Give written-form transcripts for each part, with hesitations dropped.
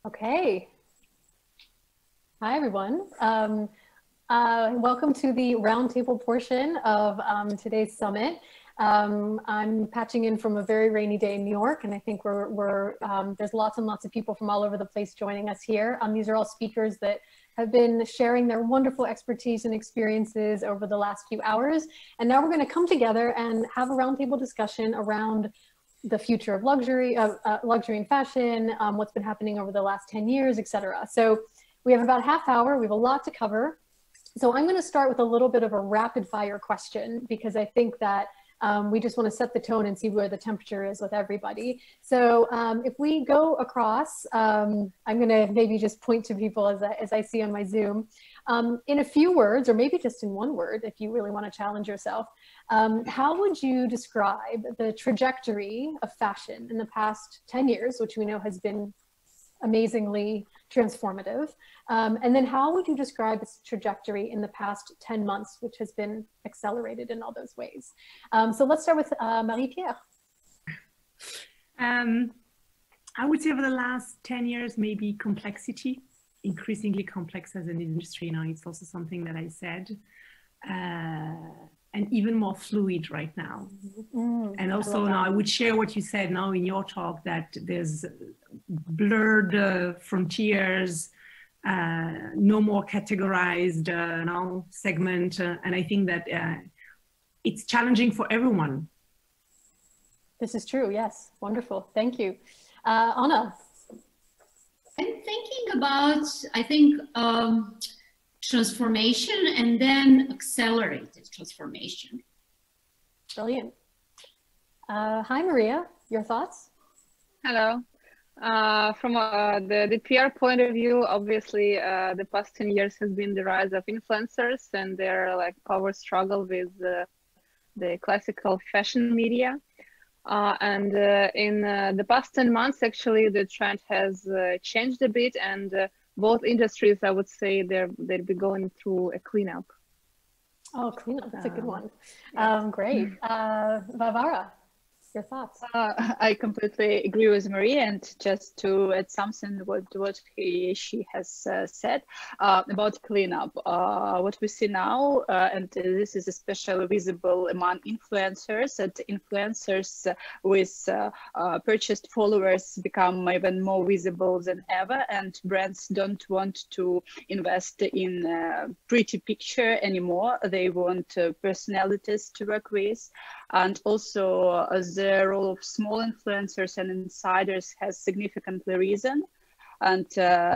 Okay. Hi, everyone. Welcome to the roundtable portion of today's summit. I'm patching in from a very rainy day in New York, and I think there's lots and lots of people from all over the place joining us here. These are all speakers that have been sharing their wonderful expertise and experiences over the last few hours. And now we're going to come together and have a roundtable discussion around the future of luxury and fashion, what's been happening over the last 10 years, etc. So we have about a half hour. We have a lot to cover. So I'm going to start with a little bit of a rapid fire question, because I think that we just want to set the tone and see where the temperature is with everybody. So if we go across, I'm going to maybe just point to people as I see on my Zoom. In a few words, or maybe just in one word, if you really want to challenge yourself, how would you describe the trajectory of fashion in the past 10 years, which we know has been amazingly transformative? And then how would you describe its trajectory in the past 10 months, which has been accelerated in all those ways? So let's start with Marie-Pierre. I would say over the last 10 years, maybe complexity, increasingly complex as an industry. Now it's also something that I said, and even more fluid right now. And also now I would share what you said now in your talk, that there's blurred frontiers, no more categorized now segment. And I think that it's challenging for everyone. This is true, yes, wonderful, thank you. Anna. I'm thinking about, I think, transformation and then accelerated transformation. Brilliant. Hi, Maria, your thoughts? Hello. From the PR point of view, obviously, the past 10 years has been the rise of influencers and their power struggle with the classical fashion media. And in the past 10 months, actually, the trend has changed a bit, and both industries, I would say, they'll be going through a cleanup. Oh, cleanup, that's a good one. Great. Varvara, your thoughts? I completely agree with Maria, and just to add something what she has said about cleanup. What we see now, and this is especially visible among influencers, that influencers with purchased followers become even more visible than ever, and brands don't want to invest in a pretty picture anymore. They want personalities to work with, and also the role of small influencers and insiders has significantly risen, and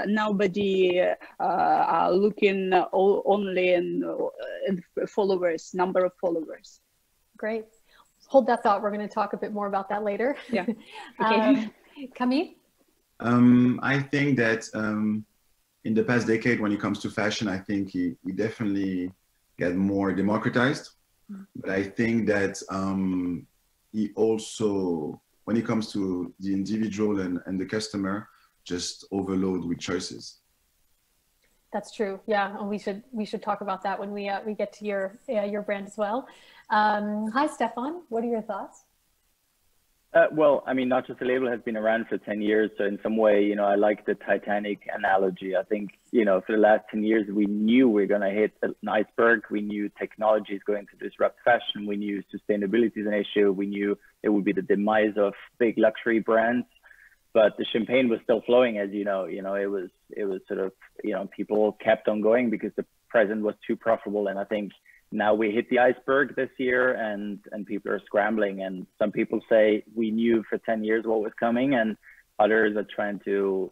nobody are looking only in followers, number of followers. Great. Hold that thought. We're going to talk a bit more about that later. Yeah. Okay. Camille? I think that in the past decade, when it comes to fashion, I think he definitely get more democratized. But I think that he also, when it comes to the individual and the customer, just overload with choices. That's true. Yeah, and we should talk about that when we get to your brand as well. Hi, Stefan. What are your thoughts? Well, I mean, Not Just a Label has been around for 10 years. So in some way, I like the Titanic analogy. I think, for the last 10 years, we knew we were going to hit an iceberg. We knew technology is going to disrupt fashion. We knew sustainability is an issue. We knew it would be the demise of big luxury brands. But the champagne was still flowing, as you know. It was sort of, people kept on going because the present was too profitable. And I think now we hit the iceberg this year, and people are scrambling. And some people say we knew for 10 years what was coming, and others are trying to,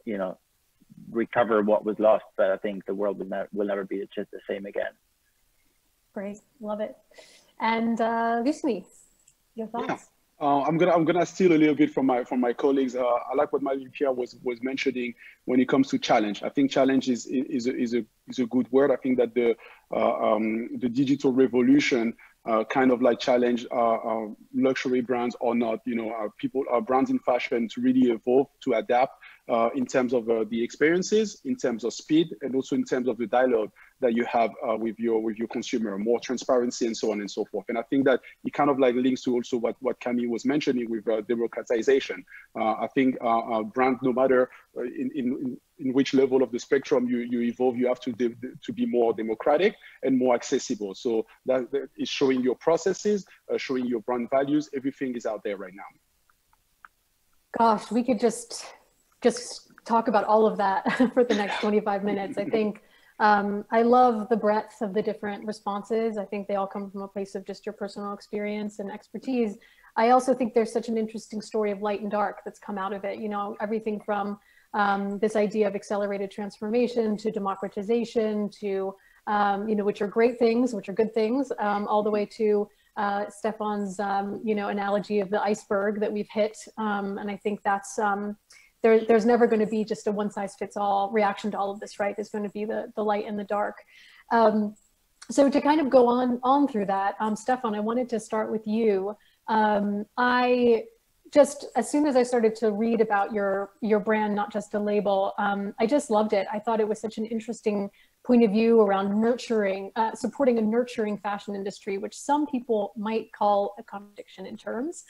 recover what was lost. But I think the world will never be just the same again. Great, love it. And Luceny, your thoughts? Yeah. I'm gonna steal a little bit from my colleagues. I like what Marie-Pierre was mentioning when it comes to challenge. I think challenge is a good word. I think that the digital revolution kind of like challenge luxury brands or not, you know, brands in fashion to really evolve, to adapt in terms of the experiences, in terms of speed, and also in terms of the dialogue that you have with your consumer, more transparency and so on and so forth. And I think that it kind of like links to also what Camille was mentioning with democratization. I think brands, no matter in which level of the spectrum you evolve, you have to be more democratic and more accessible. So that is showing your processes, showing your brand values. Everything is out there right now. Gosh, we could just talk about all of that for the next 25 minutes. I think I love the breadth of the different responses. I think they all come from a place of just your personal experience and expertise. I also think there's such an interesting story of light and dark that's come out of it. You know, everything from this idea of accelerated transformation to democratization to, you know, which are great things, which are good things, all the way to Stefan's, you know, analogy of the iceberg that we've hit. And I think that's, there's never going to be just a one-size-fits-all reaction to all of this, right? There's going to be the light and the dark. So to kind of go on through that, Stefan, I wanted to start with you. I just, as soon as I started to read about your brand, not just a label, I just loved it. I thought it was such an interesting point of view around nurturing, supporting a nurturing fashion industry, which some people might call a contradiction in terms.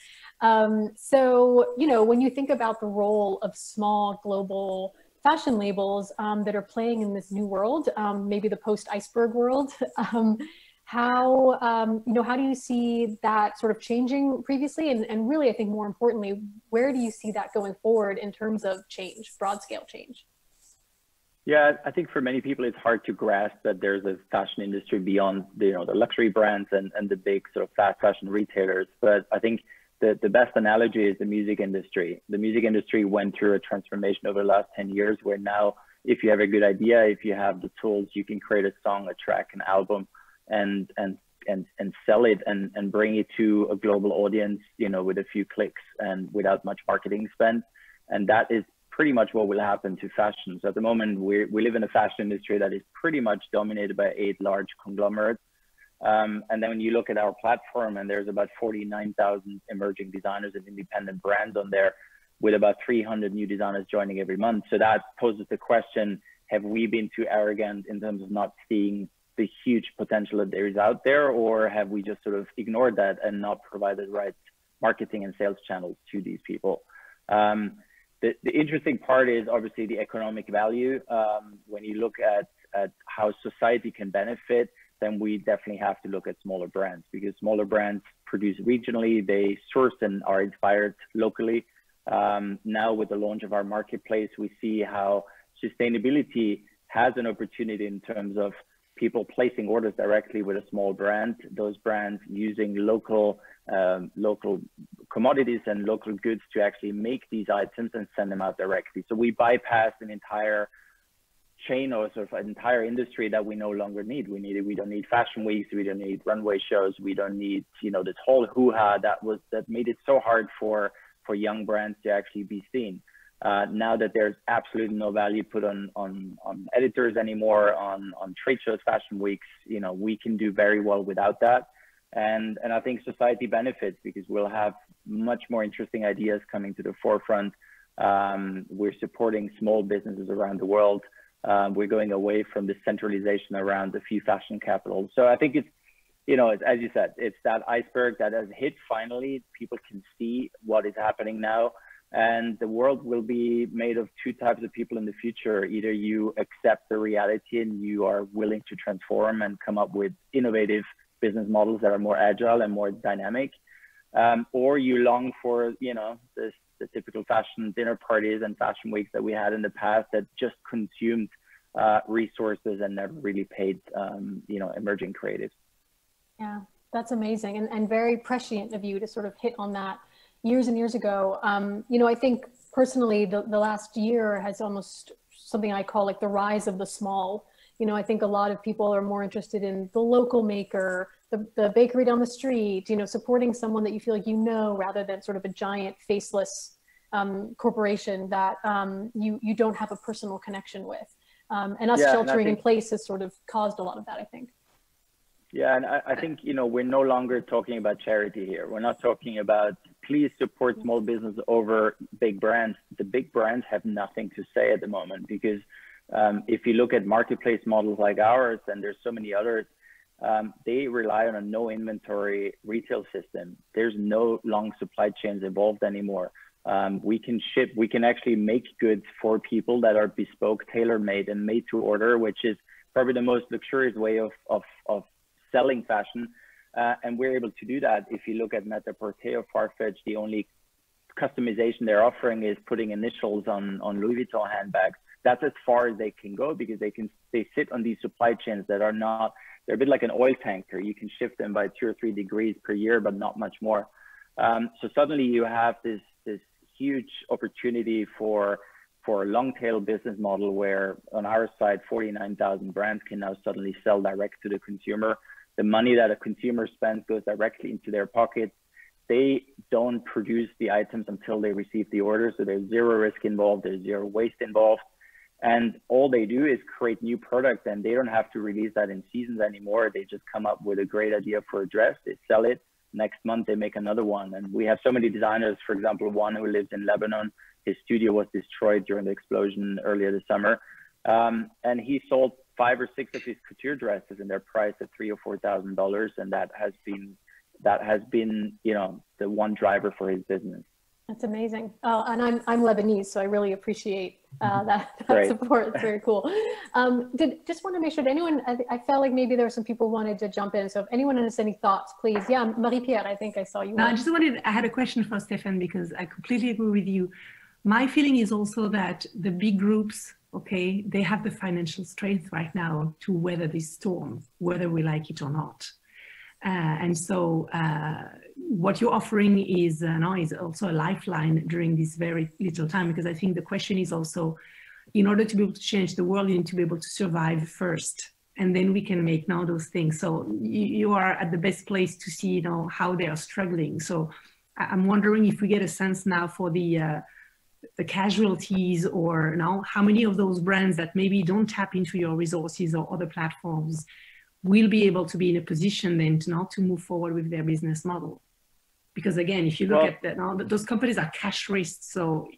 So, you know, when you think about the role of small global fashion labels that are playing in this new world, maybe the post-iceberg world, how, you know, how do you see that sort of changing previously? And really, I think more importantly, where do you see that going forward in terms of change, broad scale change? Yeah, I think for many people, it's hard to grasp that there's a fashion industry beyond the luxury brands and the big sort of fast fashion retailers. But I think the best analogy is the music industry. The music industry went through a transformation over the last 10 years where now, if you have a good idea, if you have the tools, you can create a song, a track, an album, and sell it and bring it to a global audience, you know, with a few clicks and without much marketing spend. And that is pretty much what will happen to fashion. So at the moment, we live in a fashion industry that is pretty much dominated by 8 large conglomerates. And then when you look at our platform, and there's about 49,000 emerging designers and independent brands on there, with about 300 new designers joining every month. So that poses the question, have we been too arrogant in terms of not seeing the huge potential that there is out there, or have we just sort of ignored that and not provided the right marketing and sales channels to these people? The interesting part is obviously the economic value. When you look at how society can benefit, then we definitely have to look at smaller brands, because smaller brands produce regionally, they source and are inspired locally. Now with the launch of our marketplace, we see how sustainability has an opportunity in terms of people placing orders directly with a small brand, those brands using local commodities and local goods to actually make these items and send them out directly. So we bypass an entire chain or sort of an entire industry that we no longer need. We don't need fashion weeks, we don't need runway shows, we don't need, you know, this whole hoo-ha that made it so hard for young brands to actually be seen. Now that there's absolutely no value put on editors anymore, on trade shows, fashion weeks, you know, we can do very well without that. And I think society benefits because we'll have much more interesting ideas coming to the forefront. We're supporting small businesses around the world. We're going away from the centralization around a few fashion capitals. So I think it's, you know, as you said, it's that iceberg that has hit finally. People can see what is happening now. And the world will be made of 2 types of people in the future. Either you accept the reality and you are willing to transform and come up with innovative business models that are more agile and more dynamic, or you long for, you know, the typical fashion dinner parties and fashion weeks that we had in the past that just consumed resources and never really paid, you know, emerging creatives. Yeah, that's amazing and very prescient of you to sort of hit on that years and years ago. You know, I think personally, the last year has almost something I call like the rise of the small. You know, I think a lot of people are more interested in the local maker, the bakery down the street, you know, supporting someone that you feel like you know, rather than sort of a giant faceless corporation that you don't have a personal connection with. And us sheltering in place has sort of caused a lot of that, I think. Yeah, and I think, you know, we're no longer talking about charity here. We're not talking about please support small business over big brands. The big brands have nothing to say at the moment because if you look at marketplace models like ours, and there's so many others, they rely on a no inventory retail system. There's no long supply chains involved anymore. We can ship, we can actually make goods for people that are bespoke, tailor-made and made to order, which is probably the most luxurious way of selling fashion. And we're able to do that. If you look at Net-a-Porter or Farfetch, the only customization they're offering is putting initials on Louis Vuitton handbags. That's as far as they can go because they sit on these supply chains that are not, they're a bit like an oil tanker. You can shift them by 2 or 3 degrees per year, but not much more. So suddenly you have this huge opportunity for a long tail business model where on our side, 49,000 brands can now suddenly sell direct to the consumer. The money that a consumer spends goes directly into their pockets. They don't produce the items until they receive the order. So there's zero risk involved, there's zero waste involved. And all they do is create new products and they don't have to release that in seasons anymore. They just come up with a great idea for a dress, they sell it. Next month, they make another one. And we have so many designers, for example, one who lives in Lebanon, his studio was destroyed during the explosion earlier this summer. And he sold 5 or 6 of his couture dresses and they're priced at $3,000 or $4,000. And that has been, you know, the one driver for his business. That's amazing. And I'm Lebanese, so I really appreciate that support. It's very cool. Just want to make sure, did anyone, I felt like maybe there were some people who wanted to jump in. So if anyone has any thoughts, please. Yeah, Marie-Pierre, I think I saw you. No, I had a question for Stefan because I completely agree with you. My feeling is also that the big groups, okay, they have the financial strength right now to weather this storm, whether we like it or not. And so what you're offering is also a lifeline during this very little time, because I think the question is also, in order to be able to change the world, you need to be able to survive first, and then we can make now those things. So you are at the best place to see, you know, how they are struggling. So I'm wondering if we get a sense now for the casualties, or how many of those brands that maybe don't tap into your resources or other platforms will be able to be in a position then to move forward with their business model. Because again, if you look at that, those companies are cash rich, so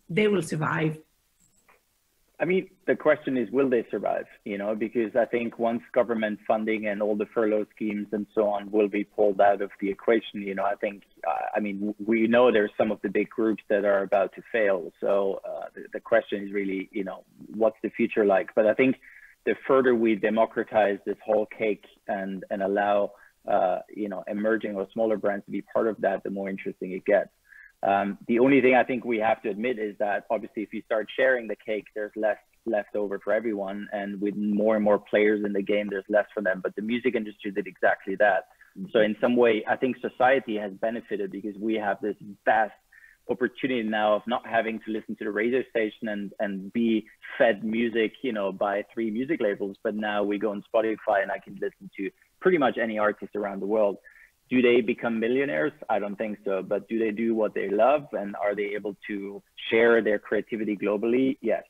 they will survive. I mean, the question is, will they survive? You know, because I think once government funding and all the furlough schemes and so on will be pulled out of the equation, you know, I think, I mean, we know there's some of the big groups that are about to fail. So the question is really, you know, what's the future like? But I think the further we democratize this whole cake and allow, you know, emerging or smaller brands to be part of that, the more interesting it gets. The only thing I think we have to admit is that obviously if you start sharing the cake, there's less left over for everyone. And with more and more players in the game, there's less for them. But the music industry did exactly that. So in some way, I think society has benefited because we have this vast opportunity now of not having to listen to the radio station and be fed music, you know, by 3 music labels. But now we go on Spotify and I can listen to pretty much any artist around the world. Do they become millionaires? I don't think so. But do they do what they love? And are they able to share their creativity globally? Yes.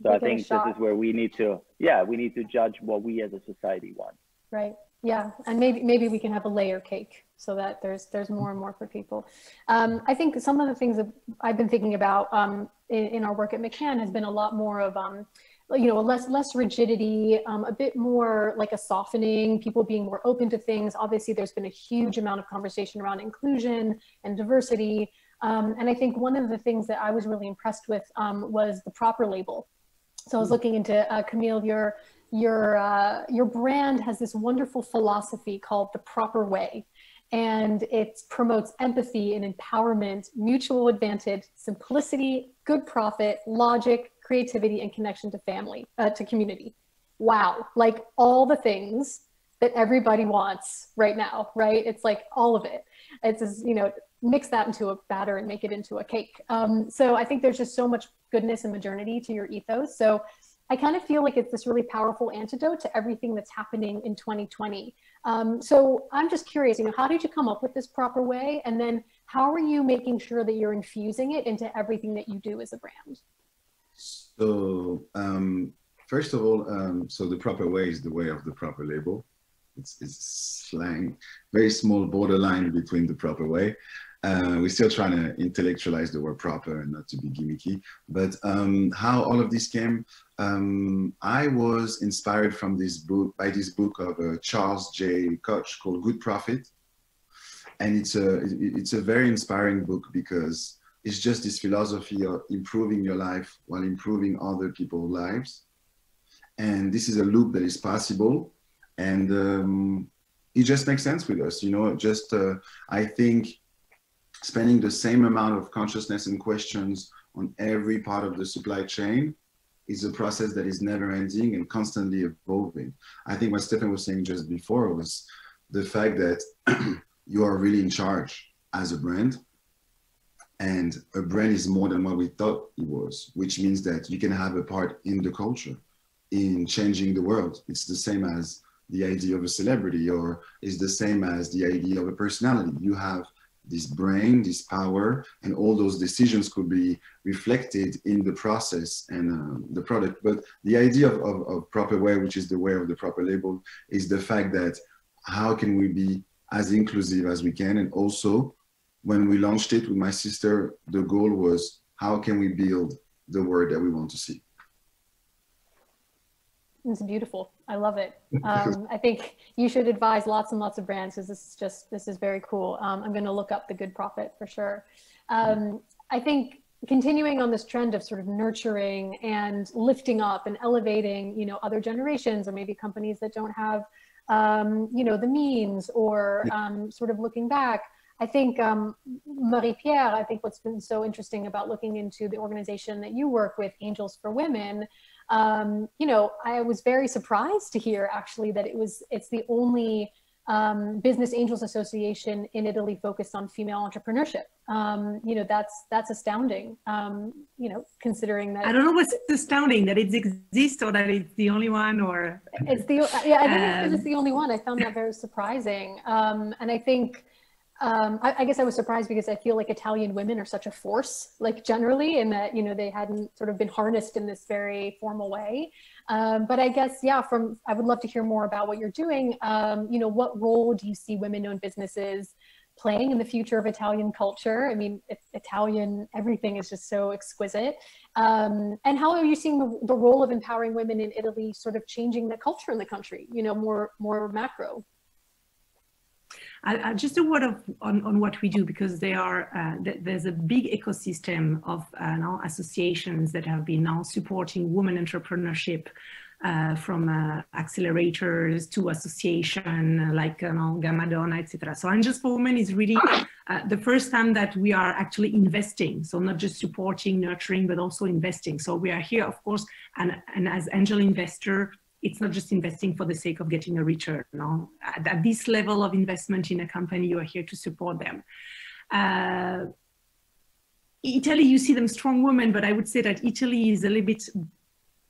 So I think this is where we need to, we need to judge what we as a society want. Right. Yeah. And maybe we can have a layer cake so that there's more and more for people. I think some of the things that I've been thinking about in our work at McCann has been a lot more of, you know, less rigidity, a bit more like a softening, people being more open to things. Obviously, there's been a huge amount of conversation around inclusion and diversity. And I think one of the things that I was really impressed with was the proper label. So I was looking into Camille, your brand has this wonderful philosophy called the proper way. And it promotes empathy and empowerment, mutual advantage, simplicity, good profit, logic, creativity, and connection to family, to community. Wow, like all the things that everybody wants right now, right? It's like all of it. It's just, you know, mix that into a batter and make it into a cake. So I think there's just so much goodness and modernity to your ethos. So I kind of feel like it's this really powerful antidote to everything that's happening in 2020. So I'm just curious, you know, how did you come up with this proper way? And then how are you making sure that you're infusing it into everything that you do as a brand? So first of all, so the proper way is the way of the proper label. it's slang, very small borderline between the proper way. We're still trying to intellectualize the word proper and not to be gimmicky. But how all of this came, I was inspired from this book, by this book of Charles J. Koch called Good Profit. And it's a very inspiring book because it's just this philosophy of improving your life while improving other people's lives. And this is a loop that is possible. And it just makes sense with us, you know, just I think spending the same amount of consciousness and questions on every part of the supply chain is a process that is never ending and constantly evolving. I think what Stefan was saying just before was the fact that you are really in charge as a brand, and a brand is more than what we thought it was, which means that you can have a part in the culture, in changing the world. It's the same as the idea of a celebrity, or is the same as the idea of a personality. You have this brain, this power, and all those decisions could be reflected in the process and the product. But the idea of proper wear, which is the wear of the proper label, is the fact that how can we be as inclusive as we can? And also, when we launched it with my sister, the goal was how can we build the world that we want to see? It's beautiful. I love it. I think you should advise lots and lots of brands because this is very cool. I'm going to look up the Good Profit for sure. I think continuing on this trend of sort of nurturing and lifting up and elevating, you know, other generations or maybe companies that don't have, you know, the means or sort of looking back. I think Marie-Pierre, I think what's been so interesting about looking into the organization that you work with, Angels for Women, you know, I was very surprised to hear actually that it's the only business angels association in Italy focused on female entrepreneurship. You know, that's astounding, you know, considering that. I don't know what's astounding, that it exists or that it's the only one, or. It's the, yeah, I think it's the only one. I found that very surprising. And I think, I guess I was surprised because I feel like Italian women are such a force, like generally, in that, you know, they hadn't sort of been harnessed in this very formal way. But I guess, yeah, I would love to hear more about what you're doing. You know, what role do you see women-owned businesses playing in the future of Italian culture? I mean, Italian, everything is just so exquisite. And how are you seeing the role of empowering women in Italy sort of changing the culture in the country, you know, more macro? I'll just a word on what we do, because there's a big ecosystem of now associations that have been now supporting women entrepreneurship, from accelerators to association like Gamma Donna, etc. So Angels for Women is really the first time that we are actually investing. So not just supporting, nurturing, but also investing. So we are here, of course, and as angel investor, it's not just investing for the sake of getting a return. No? At this level of investment in a company, you are here to support them. Italy, you see them strong women, but I would say that Italy is a little bit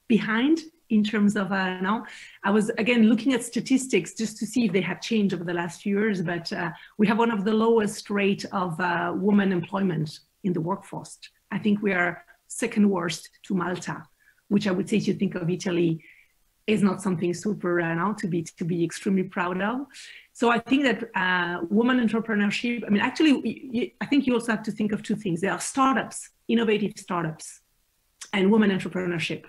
behind in terms of now. I was again looking at statistics just to see if they have changed over the last few years, but we have one of the lowest rate of women employment in the workforce. I think we are second worst to Malta, which I would say, if you think of Italy, is not something super now to be extremely proud of. So I think that women entrepreneurship, I mean, actually, I think you also have to think of two things. There are startups, innovative startups, and women entrepreneurship.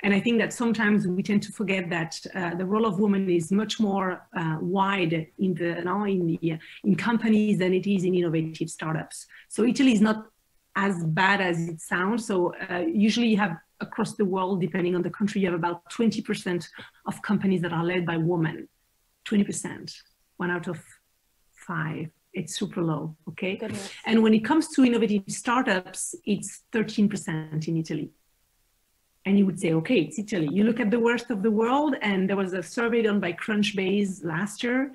And I think that sometimes we tend to forget that the role of women is much more wide in companies than it is in innovative startups. So Italy is not as bad as it sounds. So usually you have across the world, depending on the country, you have about 20% of companies that are led by women. 20%, 1 out of 5. It's super low, okay? Goodness. And when it comes to innovative startups, it's 13% in Italy. And you would say, okay, it's Italy. You look at the worst of the world, and there was a survey done by Crunchbase last year,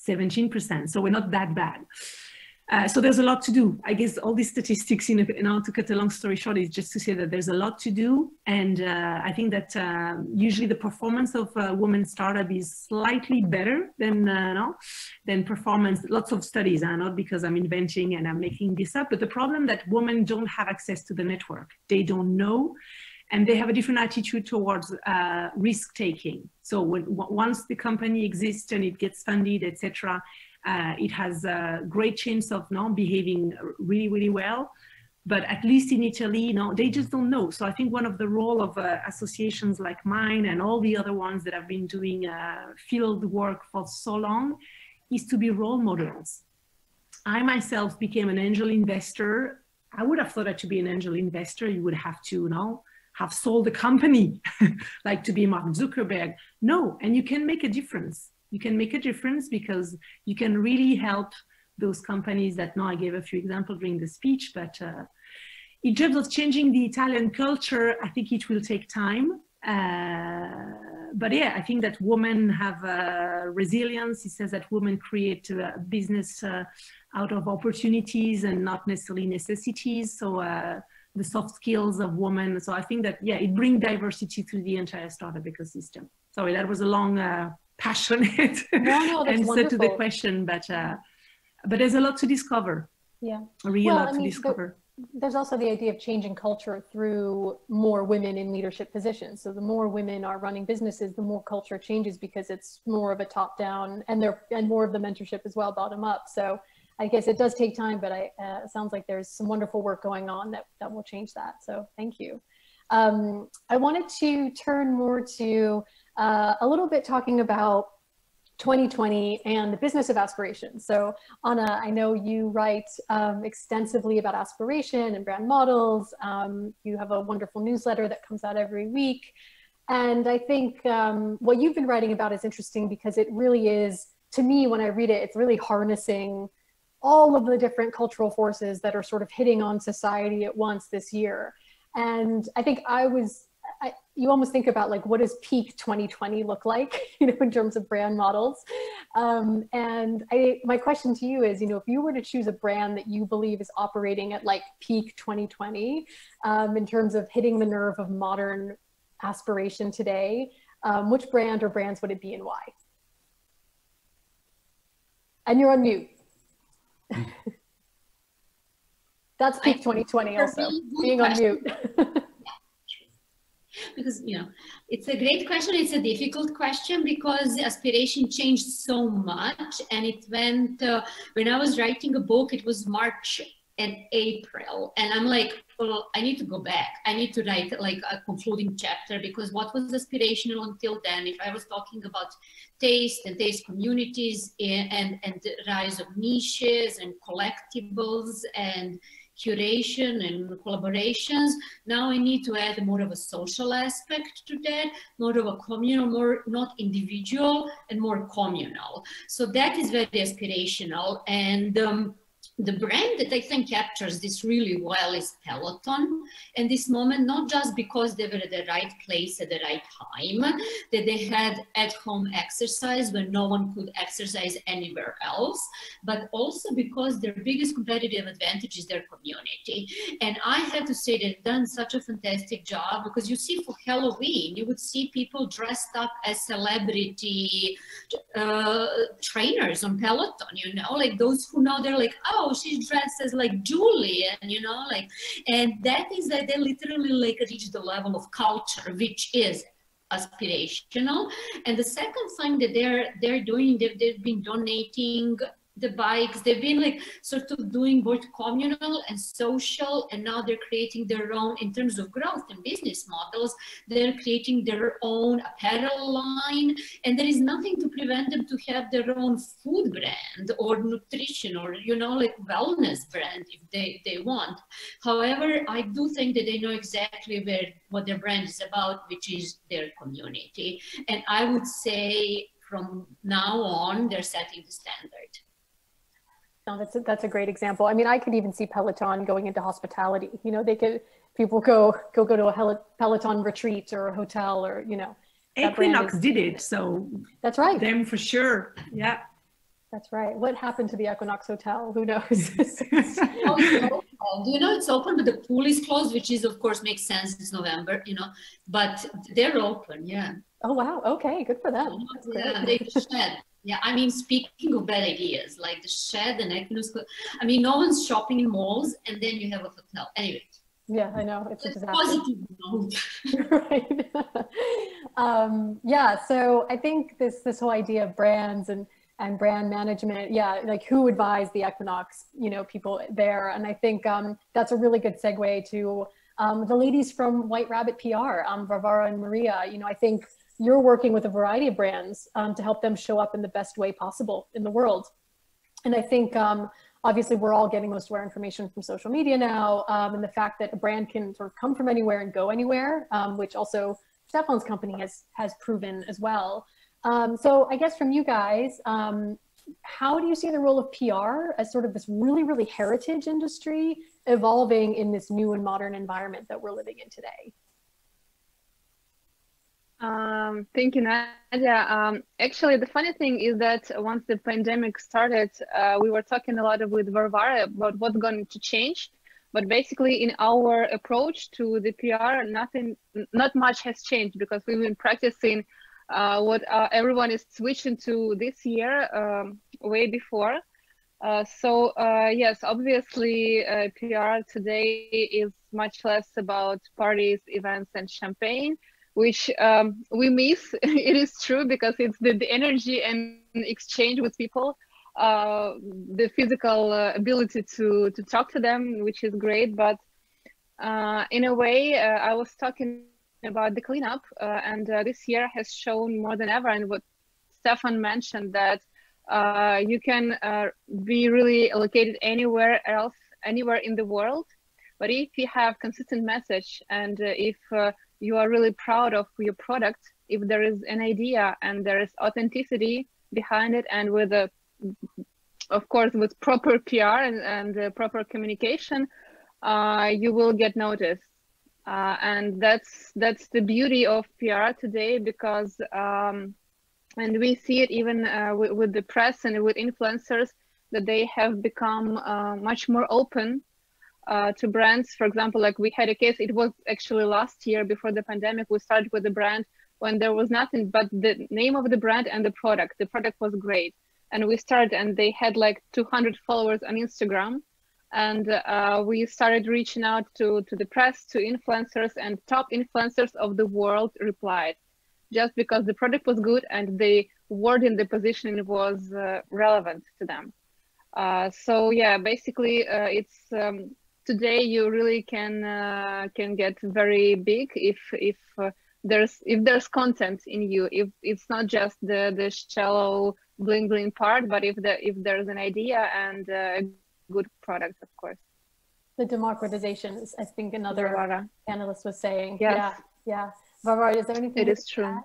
17%. So we're not that bad. So there's a lot to do. I guess all these statistics, to cut a long story short, is just to say that there's a lot to do. And I think that usually the performance of a woman startup is slightly better than performance. Lots of studies, not because I'm inventing and I'm making this up, but the problem that women don't have access to the network. They don't know. and they have a different attitude towards risk taking. So once the company exists and it gets funded, etc., it has a great chance of now behaving really, really well. But at least in Italy, they just don't know. So I think one of the role of associations like mine and all the other ones that have been doing field work for so long is to be role models. I myself became an angel investor. I would have thought that to be an angel investor, you would have to have sold a company, like to be Mark Zuckerberg. No, and you can make a difference. You can make a difference because you can really help those companies that now I gave a few examples during the speech, but in terms of changing the Italian culture, I think it will take time. But yeah, I think that women have resilience. He says that women create business out of opportunities and not necessarily necessities. So the soft skills of women. So I think that, yeah, it brings diversity to the entire startup ecosystem. Sorry, that was a long, passionate answer to the question, but there's a lot to discover. Yeah, really a lot to discover. There's also the idea of changing culture through more women in leadership positions. So the more women are running businesses, the more culture changes because it's more of a top down and more of the mentorship as well, bottom up. So I guess it does take time, but it sounds like there's some wonderful work going on that will change that. So thank you. I wanted to turn more to a little bit talking about 2020 and the business of aspiration. So Anna, I know you write extensively about aspiration and brand models. You have a wonderful newsletter that comes out every week. And I think what you've been writing about is interesting because it really is, to me, when I read it, it's really harnessing all of the different cultural forces that are sort of hitting on society at once this year. And I think you almost think about like, what does peak 2020 look like, in terms of brand models? And my question to you is, if you were to choose a brand that you believe is operating at like peak 2020, in terms of hitting the nerve of modern aspiration today, which brand or brands would it be and why? And you're on mute. That's peak 2020 also, being on mute. Because it's a great question. It's a difficult question because aspiration changed so much, and it went when I was writing a book, it was March and April, and I'm like, well, I need to go back. I need to write like a concluding chapter, because what was aspirational until then? If I was talking about taste and taste communities and the rise of niches and collectibles and curation and collaborations, now I need to add more of a social aspect to that, more of a communal, more not individual and more communal. So that is very aspirational. And the brand that I think captures this really well is Peloton. And this moment, not just because they were at the right place at the right time, that they had at-home exercise when no one could exercise anywhere else, but also because their biggest competitive advantage is their community. And I have to say they've done such a fantastic job, because you see for Halloween, you would see people dressed up as celebrity trainers on Peloton, like those who know, they're like, oh, she's dressed as like Julie, and and that is that they literally like reach the level of culture, which is aspirational. And the second thing that they're doing, they've been donating the bikes. They've been like sort of doing both communal and social, and now they're creating their own, in terms of growth and business models, they're creating their own apparel line, and there is nothing to prevent them to have their own food brand or nutrition or like wellness brand if they want. However, I do think that they know exactly what their brand is about, which is their community. And I would say from now on, they're setting the standard. No, that's a great example. I mean, I could even see Peloton going into hospitality. People go to a Peloton retreat or a hotel, or Equinox did it, so that's right. Them for sure. Yeah, that's right. What happened to the Equinox Hotel? Who knows? Do you know it's open, but the pool is closed, which is of course makes sense. It's November, but they're open. Yeah. Oh wow. Okay, good for them. Yeah, they shed. Yeah, I mean, speaking of bad ideas, like the shed and Equinox, I mean, no one's shopping in malls, and then you have a hotel. Anyway, Yeah, I know, it's a disaster. Positive note. Right. Yeah, so I think this whole idea of brands and brand management, yeah, like who advised the Equinox, people there, and I think that's a really good segue to the ladies from White Rabbit PR, Varvara and Maria. I think you're working with a variety of brands to help them show up in the best way possible in the world, and I think obviously we're all getting most of our information from social media now, and the fact that a brand can sort of come from anywhere and go anywhere, which also Stefan's company has proven as well. So I guess from you guys, how do you see the role of PR as sort of this really, really heritage industry evolving in this new and modern environment that we're living in today? Thank you, Nadia. Actually, the funny thing is that once the pandemic started, we were talking a lot with Varvara about what's going to change. But basically, in our approach to the PR, not much has changed, because we've been practicing what everyone is switching to this year, way before. So yes, obviously, PR today is much less about parties, events, and champagne, which we miss. It is true, because it's the energy and exchange with people, the physical ability to talk to them, which is great. But in a way, I was talking about the cleanup, and this year has shown more than ever, and what Stefan mentioned, that you can be really located anywhere else, anywhere in the world, but if you have consistent message, and if you are really proud of your product, if there is an idea and there is authenticity behind it, and with of course with proper PR and proper communication, you will get noticed. And that's the beauty of PR today, because and we see it even with the press and with influencers, that they have become much more open to brands. For example, like we had a case, it was actually last year before the pandemic, we started with the brand when there was nothing but the name of the brand and the product. The product was great. And we started, and they had like 200 followers on Instagram. And we started reaching out to the press, to influencers, and top influencers of the world replied, just because the product was good and the wording, the positioning was relevant to them. So yeah, basically it's today you really can get very big if there's content in you, if it's not just the shallow bling bling part, but if there's an idea and a good product, of course. The democratization is, I think, another Varvara panelist was saying. Yes. Yeah. Varvara, is there anything? It is true.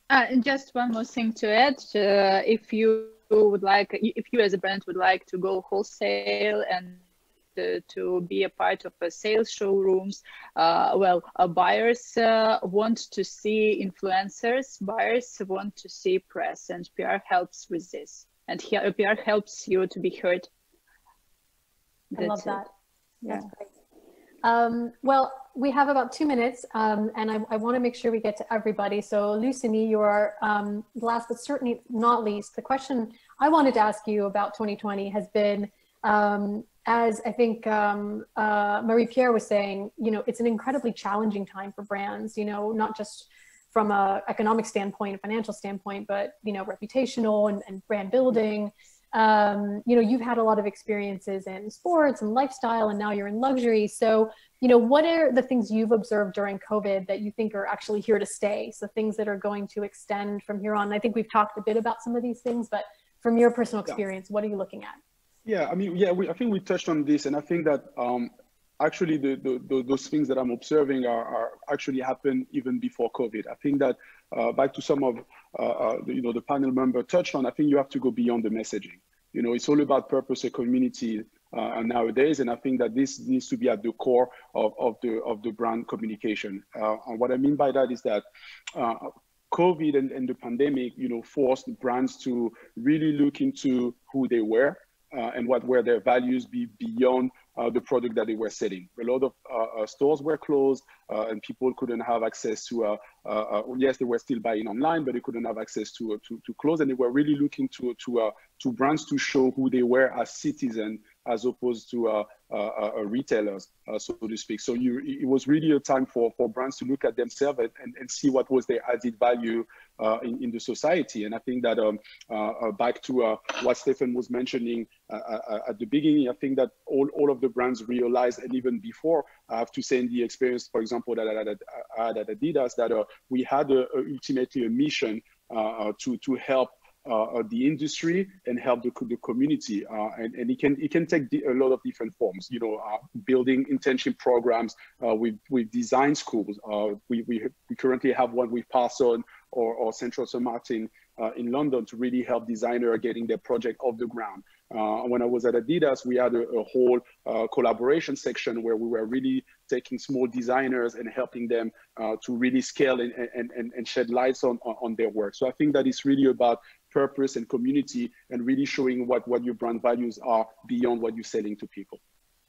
And just one more thing to add, if you as a brand would like to go wholesale and to be a part of sales showrooms, buyers want to see influencers, buyers want to see press, and PR helps with this, and PR helps you to be heard. I love that. Yeah. That's great. Well, we have about 2 minutes, and I want to make sure we get to everybody. So Luceny, you are last but certainly not least. The question I wanted to ask you about 2020 has been, as I think Marie-Pierre was saying, it's an incredibly challenging time for brands, not just from an economic standpoint, a financial standpoint, but, reputational and brand building. You've had a lot of experiences in sports and lifestyle, and now you're in luxury. So, what are the things you've observed during COVID that you think are actually here to stay? So things that are going to extend from here on. I think we've talked a bit about some of these things, but from your personal experience, what are you looking at? Yeah, I think we touched on this, and I think that actually those things that I'm observing are actually happened even before COVID. I think that back to some of the panel member touched on, I think you have to go beyond the messaging. It's all about purpose and community nowadays, and I think that this needs to be at the core of the brand communication. And what I mean by that is that COVID and the pandemic, forced brands to really look into who they were. And what were their values beyond the product that they were selling. A lot of stores were closed and people couldn't have access to, yes, they were still buying online, but they couldn't have access to clothes. And they were really looking to brands to show who they were as citizens as opposed to retailers, so to speak. So it was really a time for brands to look at themselves and see what was their added value in the society. And I think that back to what Stefan was mentioning at the beginning, I think that all of the brands realized, and even before, I have to say in the experience, for example, that I had at Adidas, that we had ultimately a mission to help the industry and help the community, and it can take a lot of different forms. You know, building internship programs with design schools. We currently have one with Parson or Central St. Martin in London to really help designers getting their project off the ground. When I was at Adidas, we had a whole collaboration section where we were really taking small designers and helping them to really scale and shed lights on their work. So I think that it's really about purpose and community, and really showing what your brand values are beyond what you're selling to people.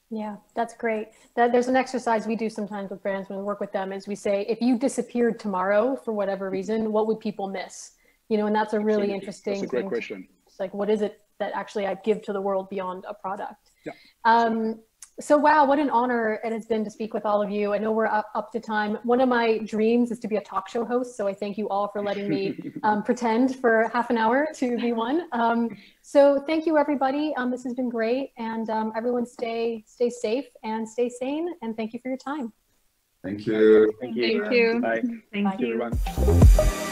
Yeah, that's great. There's an exercise we do sometimes with brands when we work with them, is we say, if you disappeared tomorrow for whatever reason, what would people miss? You know, and that's a really interesting That's a great question. It's like, what is it that actually I give to the world beyond a product? Yeah. So wow, what an honor it has been to speak with all of you. I know we're up to time. One of my dreams is to be a talk show host, so I thank you all for letting me pretend for half an hour to be one. So thank you, everybody. This has been great, and everyone stay safe and stay sane, and thank you for your time. Thank you. Thank you. Thank you. Bye. Thank you. Everyone.